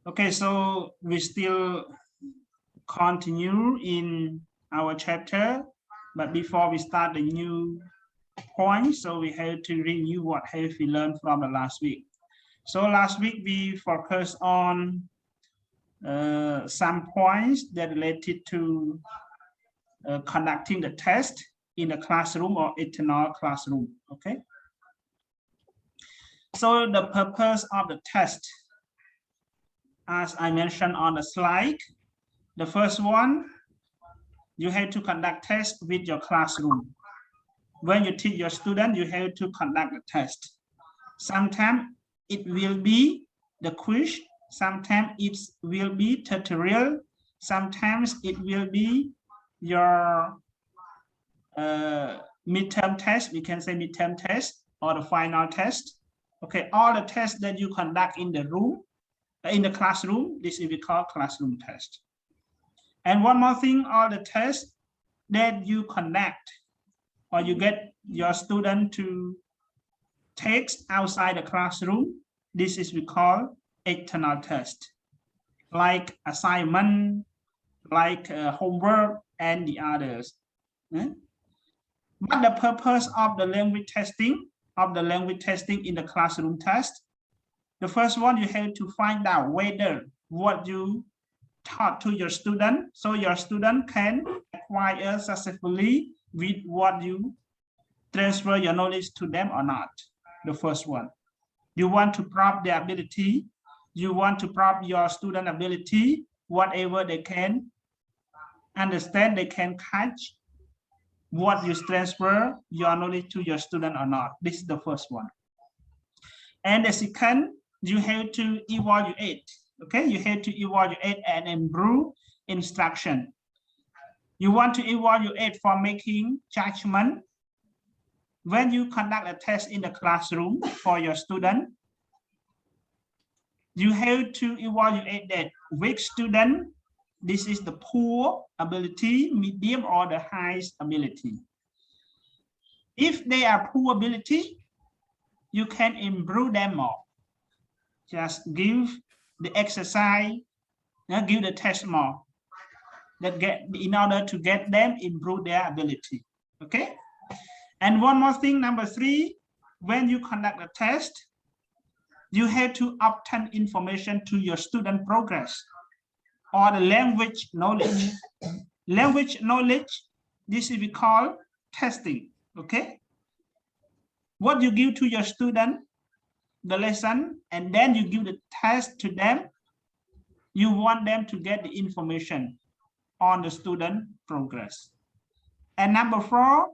Okay, so we still continue in our chapter, but before we start the new point, so we have to review what have we learned from the last week. So last week we focused on some points that related to conducting the test in the classroom or internal classroom. Okay. So the purpose of the test, as I mentioned on the slide, the first one, you have to conduct tests with your classroom. When you teach your student, you have to conduct the test. Sometimes it will be the quiz, sometimes it will be tutorial, sometimes it will be your midterm test, we can say midterm test or the final test. Okay, all the tests that you conduct in the room, in the classroom, this is we call classroom test. And one more thing, all the tests that you conduct or you get your student to take outside the classroom, this is we call external test, like assignment, like homework, and the others. But the purpose of the language testing, in the classroom test, the first one, you have to find out whether what you taught to your student, so your student can acquire successfully with what you transfer your knowledge to them or not. The first one, you want to prove their ability, you want to prove your student ability, whatever they can understand, they can catch what you transfer your knowledge to your student or not. This is the first one. And the second, you have to evaluate. Okay, you have to evaluate and improve instruction. You want to evaluate for making judgment. When you conduct a test in the classroom for your student, you have to evaluate that which student, this is the poor ability, medium, or the highest ability. If they are poor ability, you can improve them more. Just give the exercise, give the test more, that in order to get them improve their ability. Okay. And one more thing, number 3, when you conduct a test, you have to obtain information to your student progress or the language knowledge. Language knowledge, this is we call testing. Okay. What you give to your student, the lesson, and then you give the test to them, you want them to get the information on the student progress. And number 4,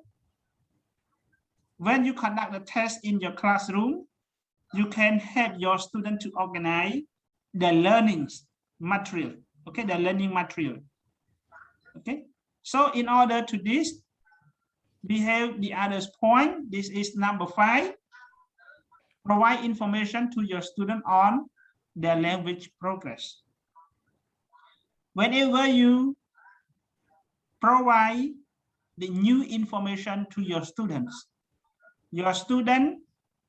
when you conduct the test in your classroom, you can help your student to organize the learning material. Okay, the learning material. Okay, so in order to this, we have the other point. This is number 5. Provide information to your student on their language progress. Whenever you provide the new information to your students,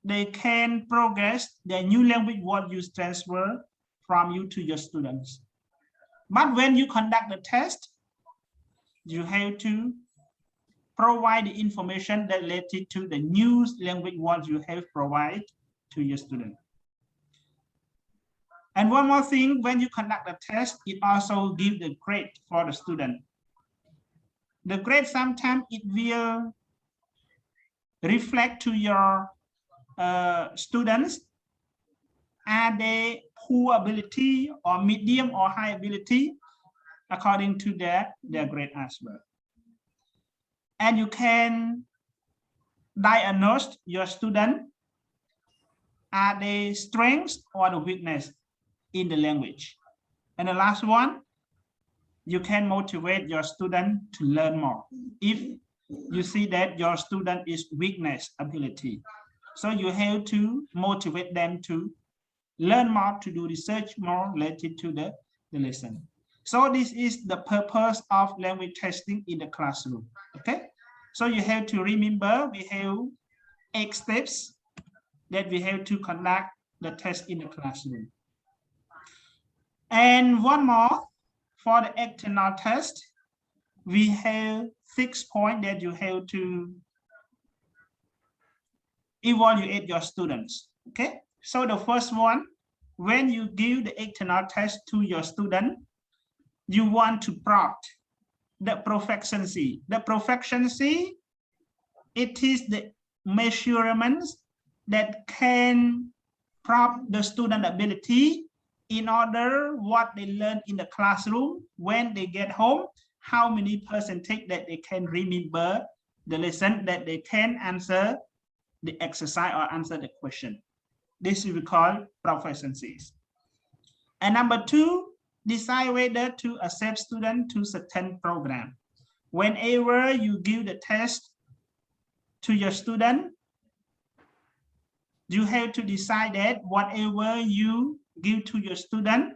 they can progress their new language what you transfer from you to your students. But when you conduct the test, you have to provide the information that related to the new language what you have provided to your student. And one more thing, when you conduct a test, it also gives the grade for the student. The grade sometimes it will reflect to your students, are they poor ability or medium or high ability according to their grade as well. And you can diagnose your student, are they strengths or the weakness in the language. And the last one, you can motivate your student to learn more. If you see that your student is weakness ability, so you have to motivate them to learn more, to do research more related to the lesson. So this is the purpose of language testing in the classroom. Okay, so you have to remember we have 8 steps that we have to conduct the test in the classroom. And one more, for the external test, we have 6 points that you have to evaluate your students. Okay, so the first one, when you give the external test to your student, you want to prove the proficiency. The proficiency, it is the measurements that can prove the student ability in order what they learn in the classroom. When they get home, how many percentage that they can remember the lesson, that they can answer the exercise or answer the question. This is called proficiencies. And number 2, decide whether to accept students to certain program. Whenever you give the test to your student, you have to decide that whatever you give to your student,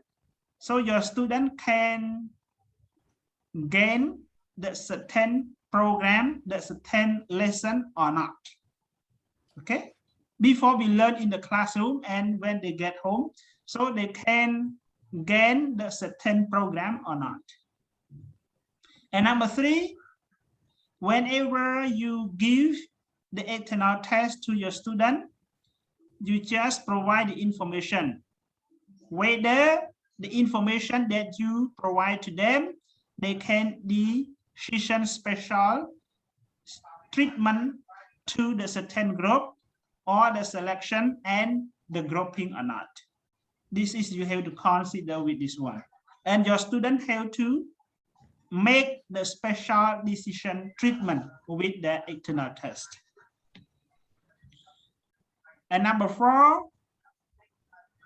so your student can gain the certain program, the certain lesson or not. Okay, before we learn in the classroom and when they get home, so they can gain the certain program or not. And number 3, whenever you give the external test to your student, you just provide the information, whether the information that you provide to them, they can decision special treatment to the certain group or the selection and the grouping or not. This is you have to consider with this one. And your student have to make the special decision treatment with the external test. And number 4,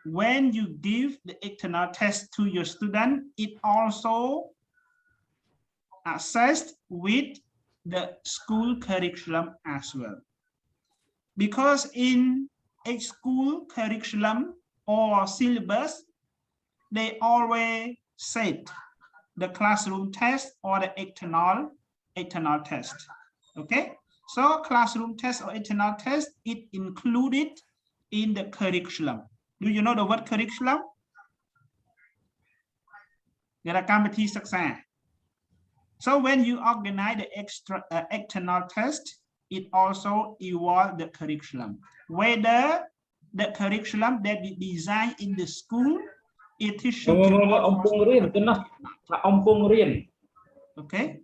when you give the external test to your student, it also assessed with the school curriculum as well. Because in a school curriculum or syllabus, they always said the classroom test or the external test. Okay, so classroom test or external test, it included in the curriculum. Do you know the word curriculum? So when you organize the external test, it also evolves the curriculum. Whether the curriculum that we design in the school, it is okay.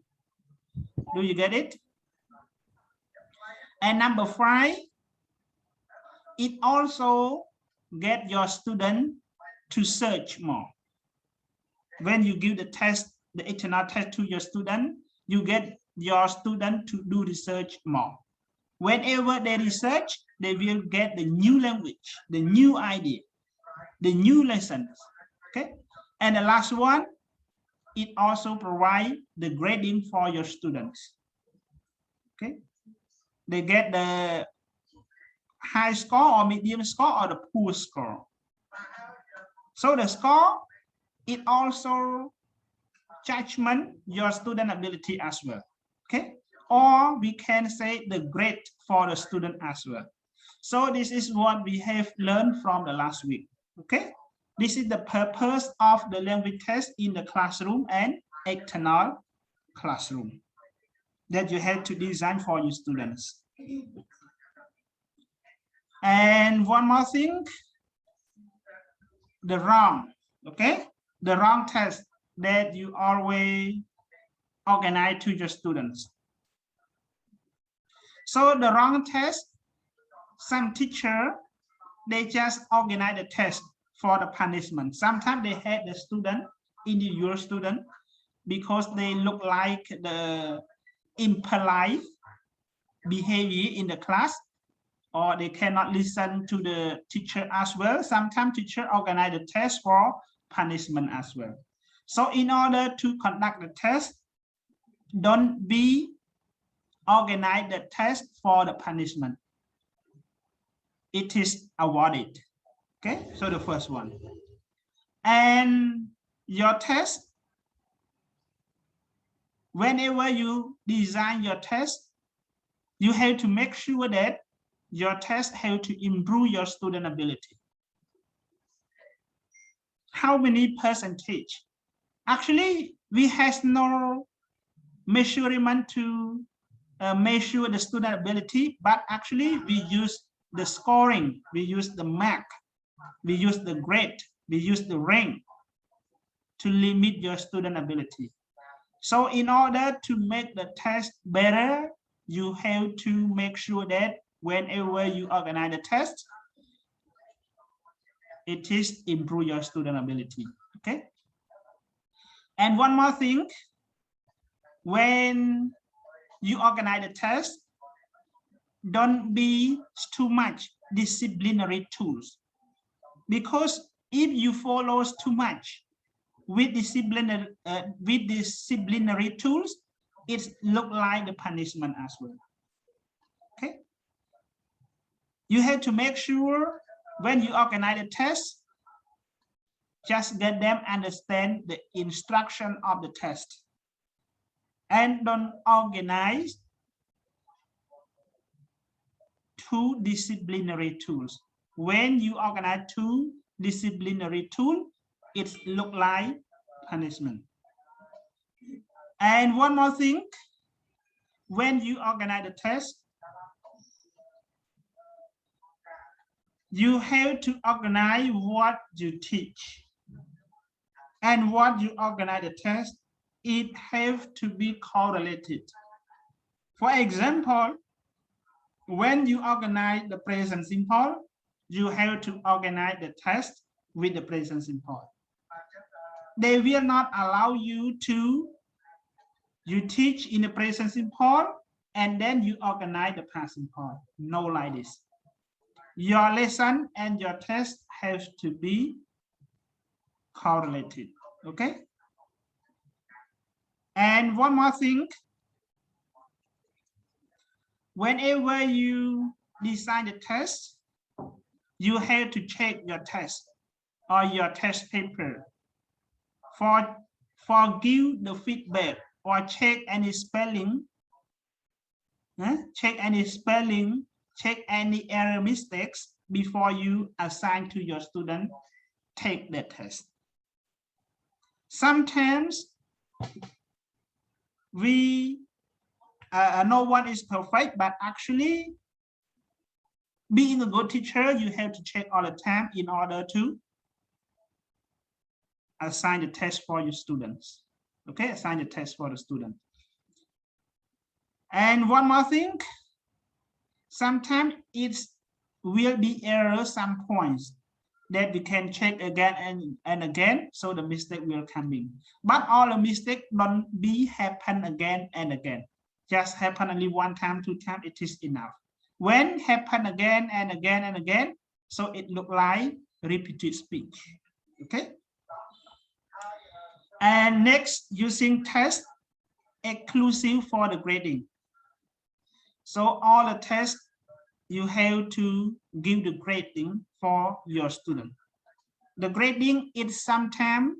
Do you get it? And number 5, it also get your student to search more. When you give the test, the external test to your student, you get your student to do research more. Whenever they research, they will get the new language, the new idea, the new lessons. Okay, and the last one, it also provides the grading for your students. Okay, they get the high score or medium score or the poor score. So the score, it also judgment your student ability as well. Okay, or we can say the grade for the student as well. So this is what we have learned from the last week. Okay, this is the purpose of the language test in the classroom and external classroom that you have to design for your students. And one more thing, the wrong, okay, the wrong test that you always organize to your students. So the wrong test, some teacher, they just organize the test for the punishment. Sometimes they had the student, individual student, because they look like the impolite behavior in the class, or they cannot listen to the teacher as well. Sometimes teacher organize the test for punishment as well. So in order to conduct the test, don't be organize the test for the punishment. It is awarded. Okay, so the first one. And your test, whenever you design your test, you have to make sure that your test have to improve your student ability. how many percentage? Actually, we has no measurement to measure the student ability, but actually we use the scoring, we use the mark, we use the grade, we use the rank to limit your student ability. So in order to make the test better, you have to make sure that whenever you organize the test, it is improve your student ability, okay? And one more thing, when you organize the test, don't be too much disciplinary tools, because if you follow too much with disciplinary tools, it look like the punishment as well. Okay, you have to make sure when you organize the test, just get them understand the instruction of the test, and don't organize two disciplinary tools. When you organize two disciplinary tools, it look like punishment. And one more thing, when you organize the test, you have to organize what you teach, and what you organize the test, it have to be correlated. For example, when you organize the present simple, you have to organize the test with the present simple. They will not allow you to, you teach in the present simple and then you organize the past simple. No, like this. Your lesson and your test have to be correlated, okay? And one more thing, whenever you design the test, you have to check your test or your test paper for give the feedback or check any spelling, check any error mistakes before you assign to your student take the test. Sometimes no one is perfect, but actually being a good teacher, you have to check all the time in order to assign the test for your students. Okay, assign the test for the student. And one more thing, sometimes it will be error some points that we can check again and again, so the mistake will come in. But all the mistake don't be happen again and again. Just happen only one time, two times, it is enough. When happen again and again and again, so it look like repeated speech, okay? And next, using test exclusive for the grading. So all the tests, you have to give the grading for your student. The grading is sometimes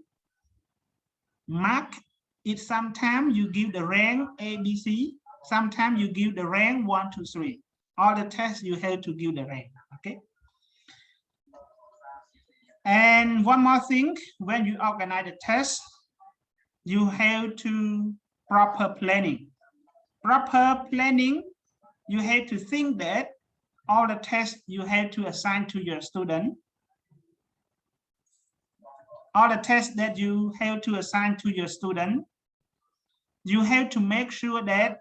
mark, it's sometimes you give the rank A, B, C, sometimes you give the rank 1, 2, 3. All the tests you have to give the rank, okay? And one more thing, when you organize the test, you have to proper planning. Proper planning, you have to think that all the tests you have to assign to your student, all the tests that you have to assign to your student, you have to make sure that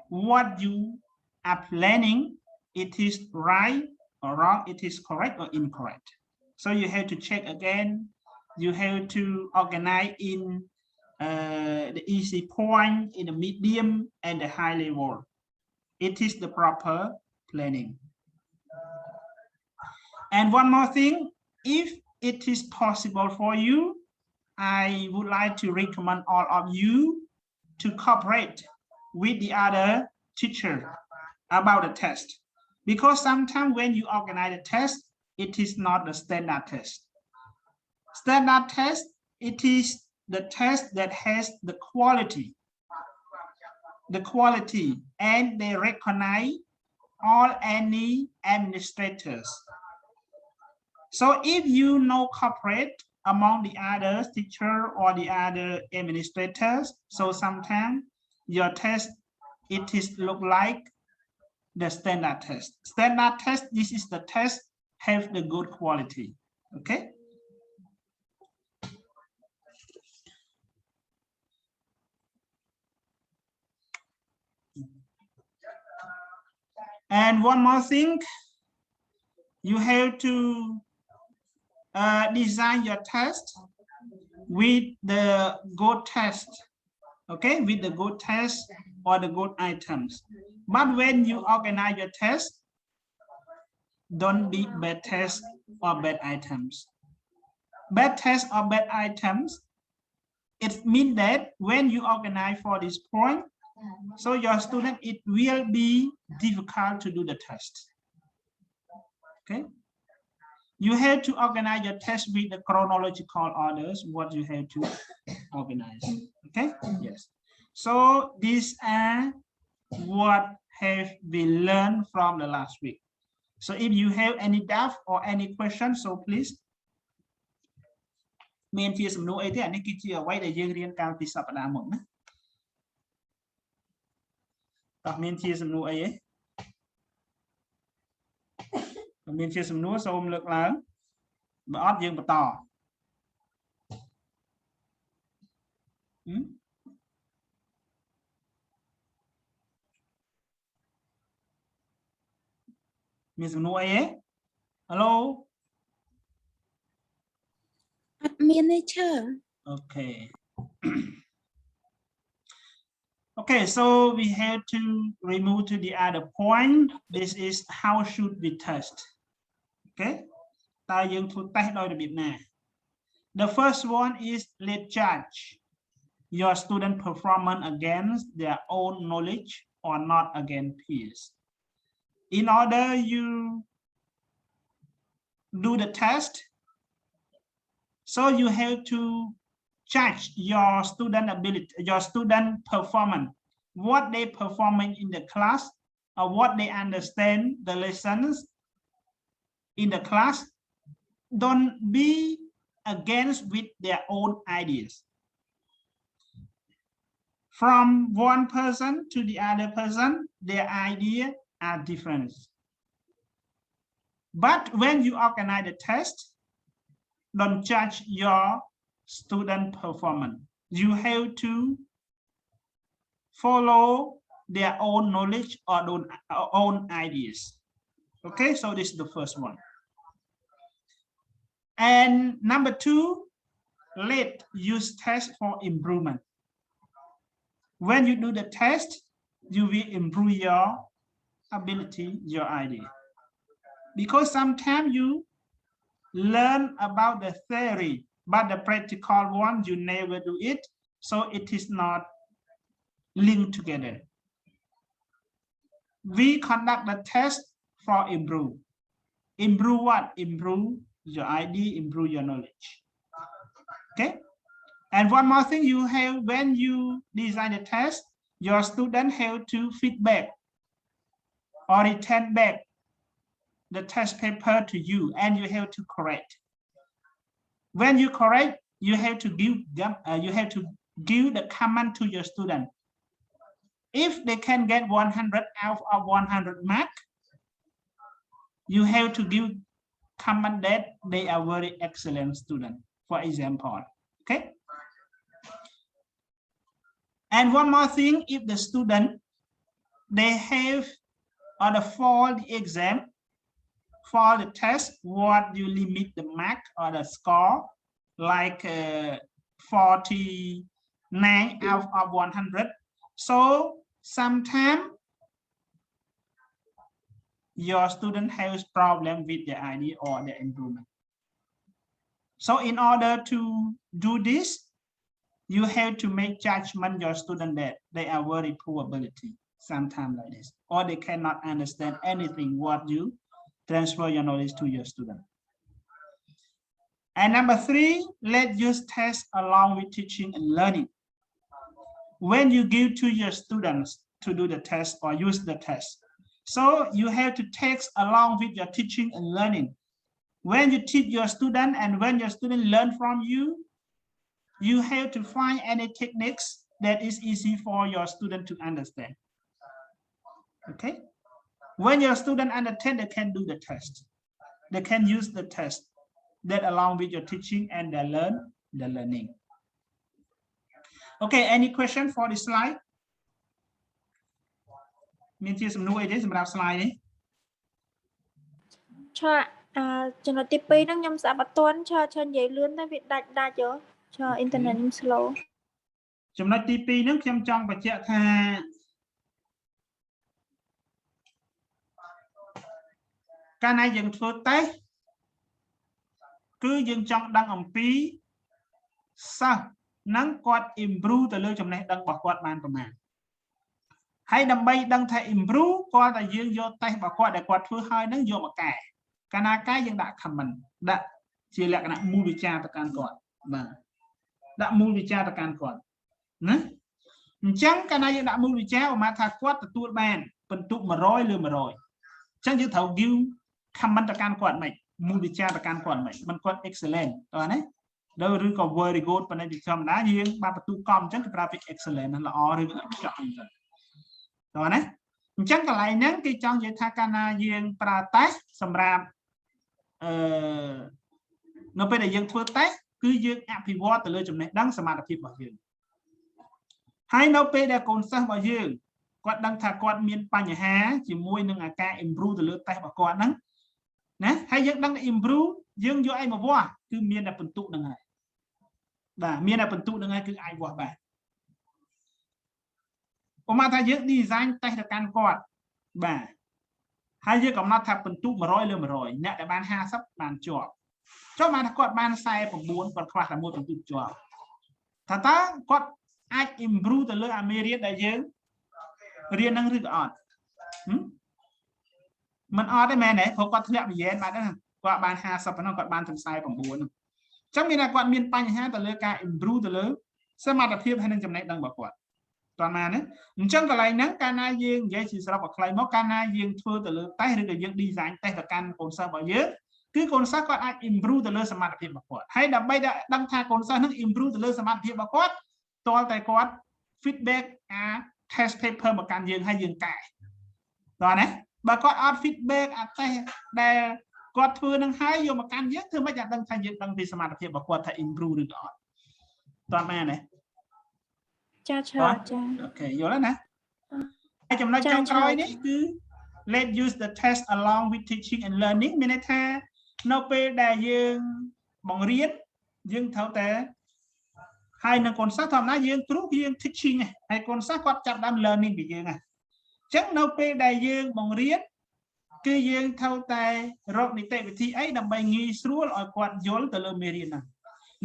what you are planning, it is right or wrong, it is correct or incorrect. So you have to check again, you have to organize in the easy point, in the medium and the high level. It is the proper planning. And one more thing, if it is possible for you, I would like to recommend all of you to cooperate with the other teacher about the test, because sometimes when you organize a test, it is not the standard test. Standard test, it is the test that has the quality, and they recognize all any administrators. So if you no cooperate among the other teacher or the other administrators. So sometimes your test, it is look like the standard test. Standard test, this is the test have the good quality. Okay. And one more thing, you have to design your test with the good test, okay, with the good test or the good items. But when you organize your test, don't be bad test or bad items. Bad test or bad items, it means that when you organize for this point, so your student, it will be difficult to do the test. Okay. You have to organize your test with the chronological orders, what you have to organize. Okay. Yes. So these are what have been learned from the last week. So if you have any doubt or any question, so please. Main phía some no idea, anh kia chia quay để dương riêng cao thì sắp đã một nữa. Tập main chia some no ấy. Main chia some no xôm lực lớn. Bà ót dương bà to. Miss Noe, hello. Okay. Okay, so we have to remove to the other point. This is how should we test. Okay. The first one is let's judge your student performance against their own knowledge or not against peers. In order you do the test, so you have to judge your student ability, your student performance, what they performing in the class or what they understand the lessons in the class. Don't be against with their own ideas. From one person to the other person, their idea are different. But when you organize the test, don't judge your student performance. You have to follow their own knowledge or own ideas. Okay, so this is the first one. And number two, let use test for improvement. When you do the test, you will improve your ability, your idea. Because sometimes you learn about the theory, but the practical one, you never do it. So it is not linked together. We conduct the test for improve. Improve what? Improve your idea, improve your knowledge. Okay. And one more thing you have, when you design the test, your student have to feedback or return back the test paper to you, and you have to correct. When you correct, you have to give them, the comment to your student. If they can get 100 out of 100 mark, you have to give comment that they are very excellent student, for example. Okay. And one more thing, if the student, they have on the fall the exam, for the test, what you limit the mark or the score, like 49 out of 100. So sometimes your student has problem with the idea or the improvement. So in order to do this, you have to make judgment your student that they are very poor ability, sometimes like this, or they cannot understand anything what you transfer your knowledge to your student. And number three, let's use tests along with teaching and learning. When you give to your students to do the test or use the test, so you have to text along with your teaching and learning. when you teach your student and when your student learn from you, you have to find any techniques that is easy for your student to understand. Okay, when your student understand, they can do the test. They can use the test that along with your teaching and they learn the learning. Okay, any question for the slide? មានជាសំណួរអីទេសម្រាប់ slide នេះ ចំណុចទី 2 ហ្នឹងខ្ញុំស្ដាប់អត់ទាន់ឈរនិយាយលឿនតែវាដាច់យោឈរអ៊ីនធឺណិតខ្ញុំ slow ចំណុចទី 2 ហ្នឹងខ្ញុំចង់បញ្ជាក់ថាកាលណាយើងធ្វើតេស្តគឺយើងចង់ដឹងអំពីសិស្សនឹងគាត់ improve ទៅលើចំណេះដឹងរបស់គាត់បានប្រមាណហើយដើម្បីដឹងថា improve គាត់តែយើងយកតេស្តរបស់គាត់ដែលគាត់ធ្វើហើយនឹងយកមកកែកាលណាកែយើងដាក់ comment ដាក់ជាលក្ខណៈមូលវិជ្ជាទៅកាន់គាត់បាទដាក់មូលវិជ្ជាទៅកាន់គាត់ណាអញ្ចឹងកាលណាយើងដាក់មូលវិជ្ជាឧមាថាគាត់ទទួលបានពិន្ទុ100 លើ 100 អញ្ចឹងយើងត្រូវ give comment ទៅកាន់គាត់មិនមូលវិជ្ជាទៅកាន់គាត់មិនគាត់ excellent តើណាដល់ឬក៏ very good ប៉ុន្តែជាធម្មតាយើងបានបន្ទុកកំអញ្ចឹងគេប្រើពាក្យ excellent ហ្នឹងល្អឬក៏ចង់អញ្ចឹងតើណាអញ្ចឹងកន្លែងហ្នឹងគេចង់និយាយថាកាលណាយើងប្រើតេស្តសម្រាប់នៅពេលដែលយើងធ្វើតេស្តគឺយើងអភិវឌ្ឍទៅលើចំណេះដឹងសមត្ថភាពរបស់យើងហើយនៅពេលដែលកូនសិស្សរបស់យើងគាត់ដឹងថាគាត់មានបញ្ហាជាមួយនឹងការ improve ទៅលើតេស្តរបស់គាត់ហ្នឹងណាហើយយើងដឹងថា improve យើងយកអីមកវាស់គឺមានតែបន្ទុកហ្នឹងហើយបាទមានតែបន្ទុកហ្នឹងហើយគឺអាចវាស់បានឧមាថាយើង design តេស្តទៅកាន់គាត់បាទហើយយើងកំណត់ថាបន្ទុក100 លើ 100 អ្នកដែលបាន50បានជាប់ចុះបានថាគាត់បាន49គាត់ខ្វះតែមួយបន្ទុកជាប់ថាតើគាត់អាច improve ទៅលើអាមេរៀនដែលយើងរៀនហ្នឹងឬក៏អត់មិនអត់ទេមែនទេព្រោះគាត់ធ្លាក់និយាយបាត់ហ្នឹងគាត់បាន50ប៉ុណ្ណោះគាត់បានถึง49ហ្នឹងអញ្ចឹងមានថាគាត់មានបញ្ហាទៅលើការ improve ទៅលើសមត្ថភាពហើយនឹងចំណេះដឹងរបស់គាត់តើណាណាអញ្ចឹងកន្លែងហ្នឹងកាលណាយើងនិយាយជាស្របឲ្យខ្លីមកកាលណាយើងធ្វើទៅលើតេស្តឬក៏យើង design តេស្តទៅកាន់កូនសិស្សរបស់យើងគឺកូនសិស្សគាត់អាច improve ទៅលើសមត្ថភាពរបស់គាត់ហើយដើម្បីដឹងថាកូនសិស្សនឹង improve ទៅលើសមត្ថភាពរបស់គាត់តលតែគាត់ feedback test paper មកកាន់យើងហើយយើងកែតើណាបើគាត់អត់ feedback test ដែលគាត់ធ្វើនឹងហើយយកមកកាន់យើងធ្វើមិនអាចដឹងថាយើងដឹងពីសមត្ថភាពរបស់គាត់ថា improve ឬក៏អត់តើបានទេចាចាអូខេយល់ហើយណាហើយចំណុចចុងក្រោយនេះគឺ let's use the test along with teaching and learning មានន័យថានៅពេលដែលយើងបង្រៀនយើងត្រូវតែហើយនៅកូនសិស្សធម្មតាយើងគ្រូយើង teaching ហើយកូនសិស្សគាត់ចាប់ដើម learning ពីយើងហ្នឹងអញ្ចឹងនៅពេលដែលយើងបង្រៀនគឺយើងត្រូវតែរកនីតិវិធីអីដើម្បីងាយស្រួលឲ្យគាត់យល់ទៅលើមេរៀនហ្នឹង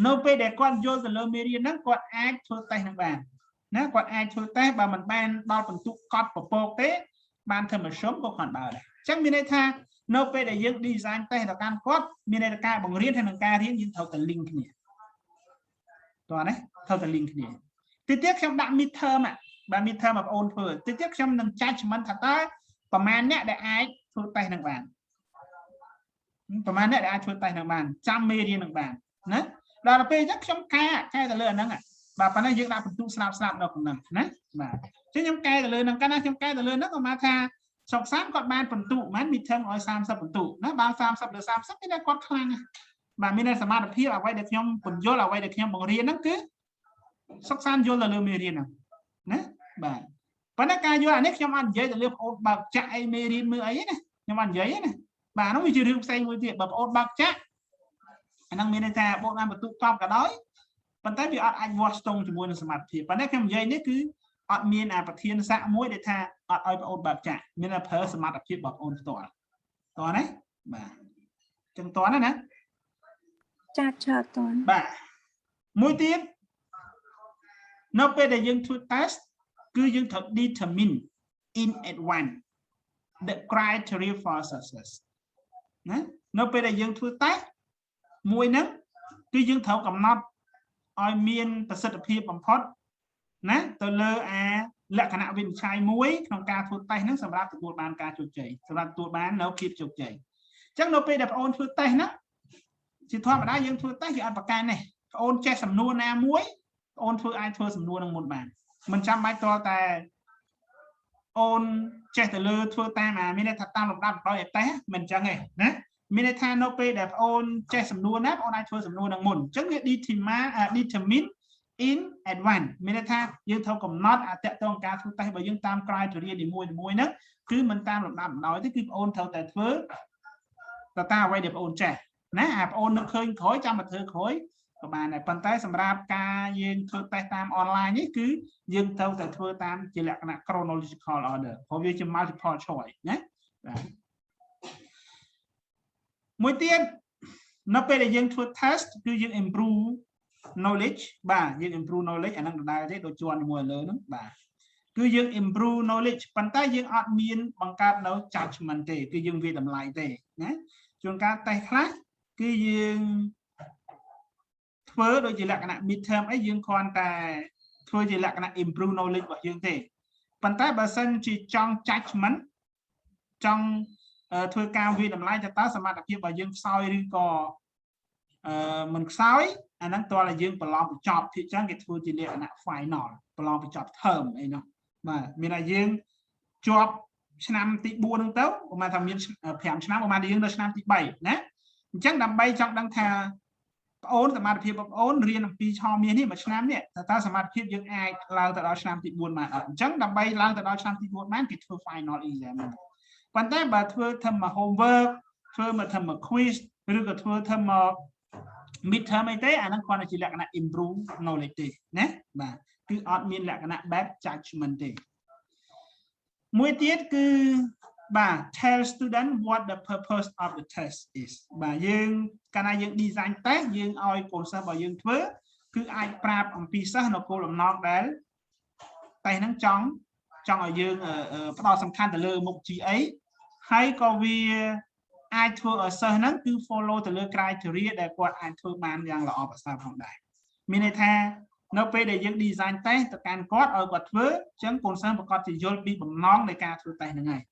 នៅពេលដែលគាត់យល់ទៅលើមេរៀនហ្នឹងគាត់អាចធ្វើតេស្តហ្នឹងបានណាគាត់អាចធ្វើតេស្តបើមិនបានដល់បន្ទុកកត់ពពកទេបានធ្វើមកសុំក៏គាត់បើដែរអញ្ចឹងមានន័យថានៅពេលដែលយើង design តេស្តទៅកាន់គាត់មានន័យថាការបង្រៀនហើយនឹងការរៀនយើងត្រូវតែ link គ្នាតោះណាត្រូវតែ link គ្នាទីទៀតខ្ញុំដាក់ midterm បាទ midterm បងប្អូនធ្វើទីទៀតខ្ញុំនឹង judgment ថាតើប្រមាណអ្នកដែលអាចធ្វើតេស្តនឹងបានប្រមាណអ្នកដែលអាចធ្វើតេស្តនឹងបានចាំមេរៀននឹងបានណាដល់ពេលអញ្ចឹងខ្ញុំកែទៅលើអាហ្នឹងបាទប៉ុន្តែយើងដាក់បន្ទុកស្លាប់នៅក្នុងហ្នឹងណាបាទអញ្ចឹងខ្ញុំកែទៅលើហ្នឹងកាលណាខ្ញុំកែទៅលើហ្នឹងក៏មកថាសុកសានគាត់បានបន្ទុកមិន midterm ឲ្យ30បន្ទុកណាបាន30លើ30មានតែគាត់ខ្លាំងបាទមានតែសមត្ថភាពអ្វីដែលខ្ញុំពន្យល់អ្វីដែលខ្ញុំបង្រៀនហ្នឹងគឺសុកសានយល់ទៅលើមេរៀនហ្នឹងណាបាទប៉ុន្តែការយល់អានេះខ្ញុំអត់និយាយទៅលើបងប្អូនបើកចាក់អីមេរៀនមើលអីណាខ្ញុំអត់និយាយណាបាទនោះវាជារឿងផ្សេងមួយទៀតបើបងប្អូនបើកចាក់អាហ្នឹងមានន័យថាបងបានបន្ទុកកប់ក៏ដោយប៉ុន្តែវាអត់អាចវាស់ស្ទង់ជាមួយនឹងសមត្ថភាពប៉ុន្តែខ្ញុំនិយាយនេះគឺអត់មានប្រធានស័ក្តិមួយដែលថាអត់ឲ្យបងប្អូនបើកចាក់មានតែប្រើសមត្ថភាពបងប្អូនផ្ទាល់តោះណាបាទចឹងតោះណាចាតតោះបាទមួយទៀតនៅពេលដែលយើងធ្វើ test គឺយើងត្រូវ determine in advance the criteria for success ណានៅពេលដែលយើងធ្វើ test មួយហ្នឹងគឺយើងត្រូវកំណត់ឲ្យមានប្រសិទ្ធភាពបំផុតណាទៅលើលក្ខណៈវិនិច្ឆ័យមួយក្នុងការធ្វើ test ហ្នឹងសម្រាប់ទទួលបានការជោគជ័យសម្រាប់ទទួលបាននៅភាពជោគជ័យអញ្ចឹងនៅពេលដែលបងប្អូនធ្វើ test ហ្នឹង ជាធម្មតាយើងធ្វើតេស្តយើងអត់ប្រកាន់ទេបងអូនចេះសំណួរណាមួយបងអូនធ្វើអាចធ្វើសំណួរនឹងមុនបានមិនចាំបាច់តតែអូនចេះទៅលើធ្វើតាមមានន័យថាតាមលំដាប់ដោយតេស្តមិនអញ្ចឹងទេណាមានន័យថានៅពេលដែលបងអូនចេះសំណួរណាបងអូនអាចធ្វើសំណួរនឹងមុនអញ្ចឹងវា determine in advance មានន័យថាយើងត្រូវកំណត់អតិថិការធ្វើតេស្តរបស់យើងតាមក្រោយទៅរៀននីមួយៗហ្នឹងគឺមិនតាមលំដាប់ដោយទេគឺបងអូនត្រូវតែធ្វើទៅតាមអ្វីដែលបងអូនចេះណាបងអូននឹកឃើញក្រោយចាំមកធ្វើក្រោយក៏បានដែរប៉ុន្តែសម្រាប់ការយើងធ្វើតេស្តតាមអនឡាញនេះគឺយើងត្រូវតែធ្វើតាមជាលក្ខណៈ chronological order ព្រោះវាជា multiple choice ណាបាទមួយទៀតនៅពេលដែលយើងធ្វើ test គឺយើង improve knowledge បាទយើង improve knowledge អាហ្នឹងដដែលទេដូចជាន់ជាមួយលើហ្នឹងបាទគឺយើង improve knowledge ប៉ុន្តែយើងអត់មានបង្កើតនៅ judgment ទេគឺយើងវាតម្លៃទេណាជួនកាលតេស្តខ្លះគឺយើងធ្វើដូចជាលក្ខណៈ midterm អីយើងគ្រាន់តែធ្វើជាលក្ខណៈ improve knowledge របស់យើងទេប៉ុន្តែបើសិនជាចង់ judgment ចង់ធ្វើការវាតម្លៃតើសមត្ថភាពរបស់យើងខ្សោយឬក៏មិនខ្សោយអាហ្នឹងតើយើងប្រឡងបញ្ចប់ភាគច្រើនគេធ្វើជាលក្ខណៈ final ប្រឡងបញ្ចប់ term អីនោះបាទមានតែយើងជាប់ឆ្នាំទី4ហ្នឹងទៅប្រហែលថាមាន5ឆ្នាំប្រហែលយើងនៅឆ្នាំទី3ណាអញ្ចឹងដើម្បីចង់ដឹងថាបងអូនសមត្ថភាពបងអូនរៀនអំពីឆមាសនេះមួយឆ្នាំនេះតើសមត្ថភាពយើងអាចឡើងទៅដល់ឆ្នាំទី4បានអត់អញ្ចឹងដើម្បីឡើងទៅដល់ឆ្នាំទី4បានគេធ្វើ final exam ប៉ុន្តែបើធ្វើធ្វើមក homework ធ្វើមកធ្វើមក quiz ឬក៏ធ្វើធ្វើមក midterm អីទេអាហ្នឹងគ្រាន់តែជាលក្ខណៈ improve knowledge ទេណាបាទគឺអត់មានលក្ខណៈ bad judgment ទេមួយទៀតគឺបាទ tell student what the purpose of the test is បាទយើងកាលណាយើង design test យើងឲ្យកូនសិស្សរបស់យើងធ្វើគឺអាចប្រាប់អំពីសិស្សនៅគោលបំណងដែលតេស្តហ្នឹងចង់ឲ្យយើងផ្ដោតសំខាន់ទៅលើមុខ GA ហើយក៏វាអាចធ្វើឲ្យសិស្សហ្នឹងគឺ follow ទៅលើ criteria ដែលគាត់អាចធ្វើបានយ៉ាងល្អប្រសើរផងដែរមានន័យថានៅពេលដែលយើង design test ទៅកាន់គាត់ឲ្យគាត់ធ្វើអញ្ចឹងកូនសិស្សប្រកាសជាយល់ពីបំណងនៃការធ្វើ test ហ្នឹងហើយ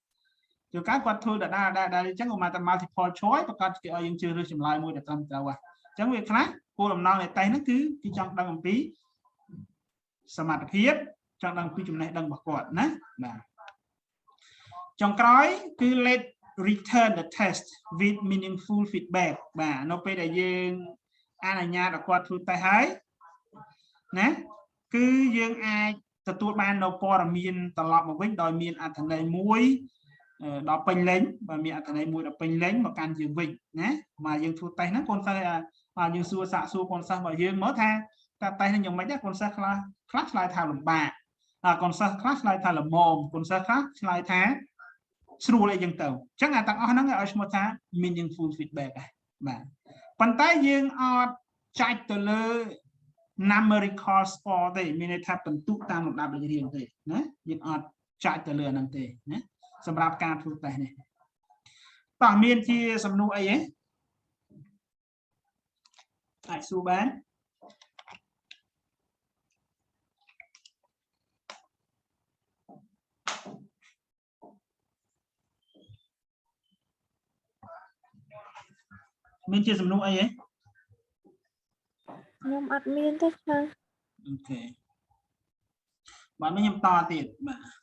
ជួនកាលគាត់ធ្វើដដែលអញ្ចឹងឧបមាថា multiple choice ប្រកាសគេឲ្យយើងជ្រើសរើសចម្លើយមួយដែលត្រឹមត្រូវហ่ะអញ្ចឹងវាខ្លះគោលបំណងនៃ test ហ្នឹងគឺគេចង់ដឹងអំពីសមត្ថភាពចង់ដឹងពីចំណេះដឹងរបស់គាត់ណាបាទចុងក្រោយគឺ let return the test with meaningful feedback បាទនៅពេលដែលយើងអនុញ្ញាតឲ្យគាត់ធ្វើតេស្តហើយណាគឺយើងអាចទទួលបាននៅព័ត៌មានត្រឡប់មកវិញដោយមានអត្ថន័យមួយដល់ពេញលេញបើមានអត្ថន័យមួយដល់ពេញលេញមកកាន់យើងវិញណាមកយើងធ្វើតេស្តហ្នឹងកូនសិស្សយើងសួរសាកសួរកូនសិស្សរបស់យើងមកថាតើតេស្តហ្នឹងយ៉ាងម៉េចដែរកូនសិស្សខ្លះឆ្លើយថាលំបាកកូនសិស្សខ្លះឆ្លើយថាល្មមកូនសិស្សខ្លះឆ្លើយថាស្រួលអីចឹងទៅអញ្ចឹងអាទាំងអស់ហ្នឹងឲ្យឈ្មោះថា meaningful feedback បាទប៉ុន្តែយើងអត់ចាច់ទៅលើ numerical score ទេមានន័យថាពិន្ទុតាមលំដាប់រៀងទេណាយើងអត់ចាច់ទៅលើអាហ្នឹងទេណាសម្រាប់ការធ្វើតេស្តនេះតោះមានជាសំណួរអីហ៎អាចសួរបានមានជាសំណួរអីហ៎ខ្ញុំអត់មានទេចាអូខេបាទខ្ញុំតទៀតបាទ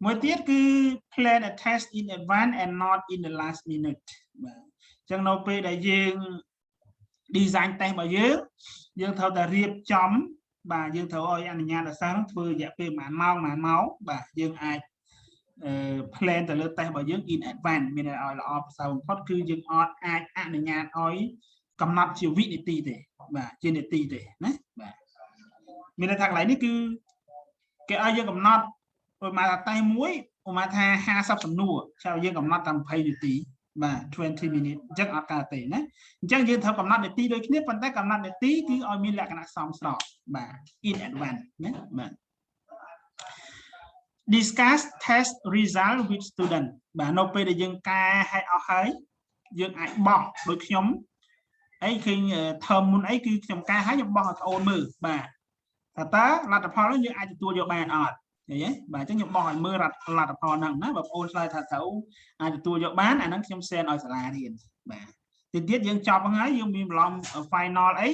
មួយទៀតគឺ plan a test in advance and not in the last minute បាទអញ្ចឹងនៅពេលដែលយើង design test របស់យើងត្រូវតែរៀបចំបាទយើងត្រូវឲ្យអនុញ្ញាតឲ្យសិស្សធ្វើរយៈពេលប្រហែលម៉ោងបាទយើងអាចplan ទៅលើ test របស់យើង in advance មានឲ្យល្អប្រសើរបំផុតគឺយើងអាចអនុញ្ញាតឲ្យកំណត់ជាវិនាទីទេបាទជានាទីទេណាបាទមានន័យថាកន្លែងនេះគឺគេឲ្យយើងកំណត់ឧបមាថាតេស្តមួយឧបមាថា50សំណួរចាំយើងកំណត់តែ20នាទីបាទ20 minutes អញ្ចឹងអត់កើតទេណាអញ្ចឹងយើងត្រូវកំណត់នាទីដូចគ្នាប៉ុន្តែកំណត់នាទីគឺឲ្យមានលក្ខណៈសមស្របបាទ in advance ណាបាទ discuss test result with student បាទនៅពេលដែលយើងកែឲ្យអស់ហើយយើងអាចបោះដូចខ្ញុំអីឃើញ term មុនអីគឺខ្ញុំកែឲ្យខ្ញុំបោះឲ្យប្អូនមើលបាទតើលទ្ធផលនោះយើងអាចទទួលយកបានអត់ឃើញទេបាទអញ្ចឹងខ្ញុំបោះឲ្យមើលលទ្ធផលហ្នឹងណាបើប្អូនឆ្លើយថាត្រូវអាចទទួលយកបានអាហ្នឹងខ្ញុំ send ឲ្យសាលារៀនបាទ ទៀតយើងចប់ហ្នឹងហើយយើងមានបន្លំ final អី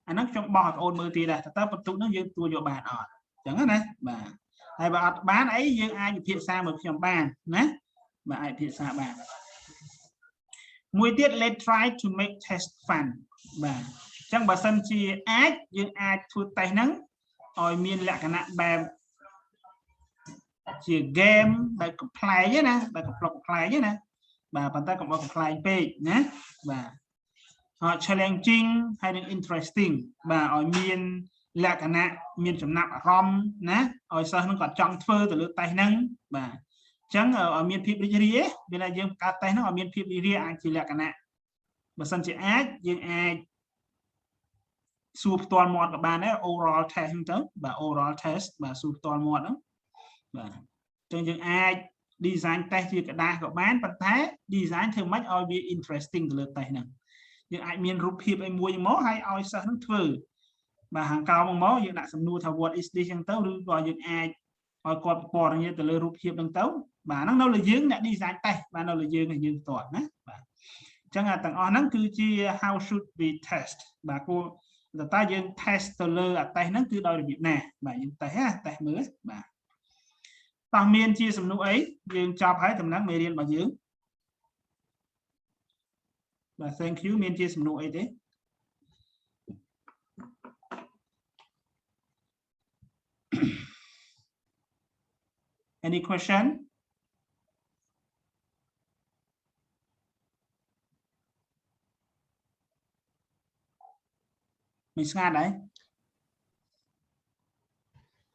អាហ្នឹងខ្ញុំបោះឲ្យបងអូនមើលទៀតដែរតើបន្ទុកហ្នឹងយើងទួយកបានអត់អញ្ចឹងណាបាទហើយបើអត់បានអីយើងអាចពិភាក្សាមកខ្ញុំបានណាបាទអាចពិភាក្សាបានមួយទៀត let's try to make test fun បាទអញ្ចឹងបើសិនជាអាចយើងអាចធ្វើតេស្តហ្នឹងឲ្យមានលក្ខណៈបែបជា game បែបកំ pl ែងណាបែបកំ pl ែងណាបាទប៉ុន្តែកុំឲ្យកំ pl ែងពេកណាបាទហើយ challenging ហើយនឹង interesting បាទឲ្យមានលក្ខណៈមានចំណាប់អារម្មណ៍ណាឲ្យសិស្សនឹងគាត់ចង់ធ្វើទៅលើតេស្តហ្នឹងបាទអញ្ចឹងឲ្យមានភាពរីករាយពេលណាយើងបង្កើតតេស្តហ្នឹងឲ្យមានភាពរីករាយអាចជាលក្ខណៈបើសិនជាអាចយើងអាចសួរផ្ទាល់មាត់ក៏បានដែរ oral test ហ្នឹងទៅបាទ oral test បាទសួរផ្ទាល់មាត់ហ្នឹងបាទអញ្ចឹងយើងអាច design test ជាกระดาษក៏បានប៉ុន្តែ design ធ្វើម៉េចឲ្យវា interesting ទៅលើតេស្តហ្នឹងយើងអាចមានរូបភាពអីមួយមកហើយឲ្យសិស្សហ្នឹងធ្វើបាទខាងក្រោមមកយើងដាក់សំណួរថា what is this អញ្ចឹងទៅឬក៏យើងអាចឲ្យគាត់ពណ៌នាទៅលើរូបភាពហ្នឹងទៅបាទហ្នឹងនៅលើយើងអ្នក design test បាទនៅលើយើងផ្ទាល់ណាបាទអញ្ចឹងទាំងអស់ហ្នឹងគឺជា how should we test បាទគួរតើយើង test ទៅលើអាតេស្តហ្នឹងគឺដោយរបៀបណាបាទយើង test មើលបាទតោះមានជាសំណួរអីយើងចប់ហើយដំណឹងមេរៀនរបស់យើងបាទ thank you មានជាសំណួរអីទេAny question មិនស្ងាត់ដែរ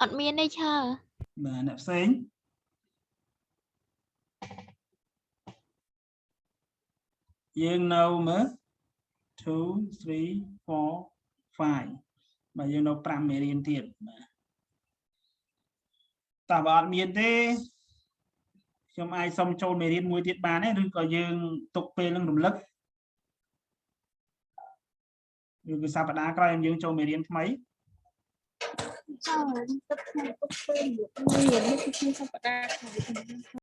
អត់មានទេឈើបាទអ្នកផ្សេងយើងនៅមើល2 3 4 5បាទយើងនៅ5មេរៀនទៀតបាទតើបើអត់មានទេខ្ញុំអាចសុំចូលមេរៀនមួយទៀតបានទេឬក៏យើងទុកពេលនឹងរំលឹកឬគឺសប្តាហ៍ក្រោយយើងចូលមេរៀនថ្មីចូលទឹកថ្ងៃទុកពេលមួយនេះគឺសប្តាហ៍ក្រោយ